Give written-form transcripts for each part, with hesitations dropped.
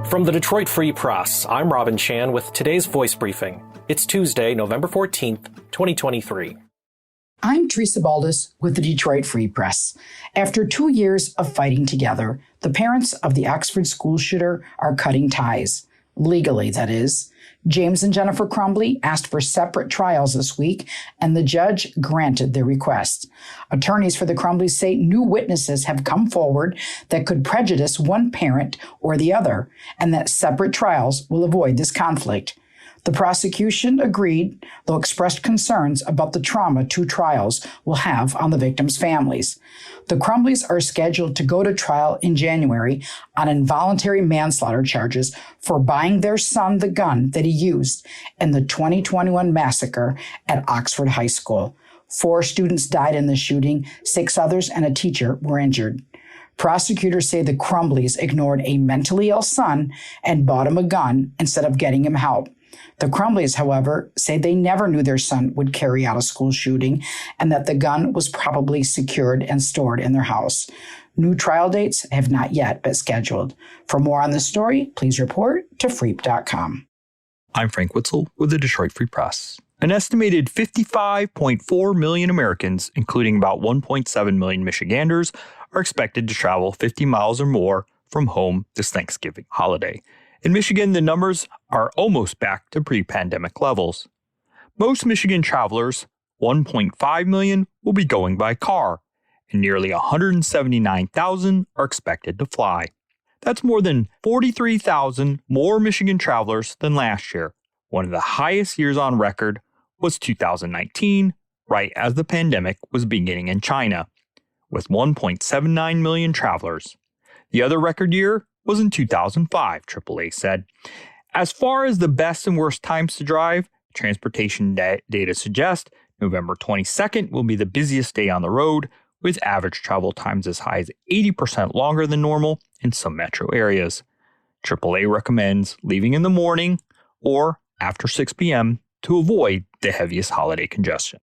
From the Detroit Free Press, I'm Robin Chan with today's voice briefing. It's Tuesday, November 14th, 2023. I'm Teresa Baldus with the Detroit Free Press. After 2 years of fighting together, the parents of the Oxford school shooter are cutting ties. Legally, that is. James and Jennifer Crumbley asked for separate trials this week, and the judge granted their request. Attorneys for the Crumbleys say new witnesses have come forward that could prejudice one parent or the other, and that separate trials will avoid this conflict. The prosecution agreed, though expressed concerns about the trauma two trials will have on the victims' families. The Crumbleys are scheduled to go to trial in January on involuntary manslaughter charges for buying their son the gun that he used in the 2021 massacre at Oxford High School. 4 students died in the shooting, 6 others and a teacher were injured. Prosecutors say the Crumbleys ignored a mentally ill son and bought him a gun instead of getting him help. The Crumbleys, however, say they never knew their son would carry out a school shooting and that the gun was probably secured and stored in their house. New trial dates have not yet been scheduled. For more on this story, please report to freep.com. I'm Frank Witzel with the Detroit Free Press. An estimated 55.4 million Americans, including about 1.7 million Michiganders, are expected to travel 50 miles or more from home this Thanksgiving holiday. In Michigan, the numbers are almost back to pre-pandemic levels. Most Michigan travelers, 1.5 million, will be going by car, and nearly 179,000 are expected to fly. That's more than 43,000 more Michigan travelers than last year. One of the highest years on record was 2019, right as the pandemic was beginning in China, with 1.79 million travelers. The other record year was in 2005, AAA said. As far as the best and worst times to drive, transportation data suggests November 22nd will be the busiest day on the road, with average travel times as high as 80% longer than normal in some metro areas. AAA recommends leaving in the morning or after 6 p.m. to avoid the heaviest holiday congestion.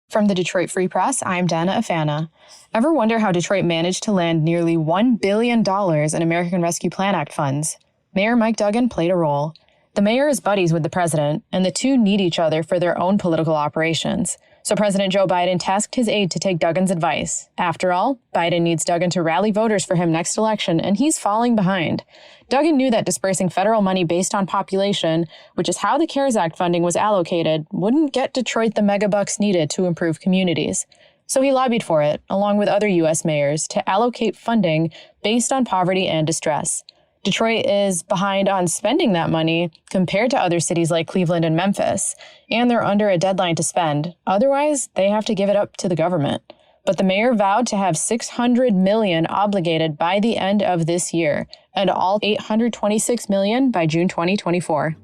From the Detroit Free Press, I'm Dana Afana. Ever wonder how Detroit managed to land nearly $1 billion in American Rescue Plan Act funds? Mayor Mike Duggan played a role. The mayor is buddies with the president, and the two need each other for their own political operations. So President Joe Biden tasked his aide to take Duggan's advice. After all, Biden needs Duggan to rally voters for him next election, and he's falling behind. Duggan knew that dispersing federal money based on population, which is how the CARES Act funding was allocated, wouldn't get Detroit the megabucks needed to improve communities. So he lobbied for it, along with other U.S. mayors, to allocate funding based on poverty and distress. Detroit is behind on spending that money compared to other cities like Cleveland and Memphis, and they're under a deadline to spend. Otherwise, they have to give it up to the government. But the mayor vowed to have $600 million obligated by the end of this year, and all $826 million by June 2024.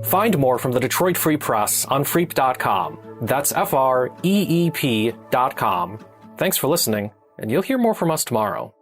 Find more from the Detroit Free Press on freep.com. That's FREEP.com. Thanks for listening, and you'll hear more from us tomorrow.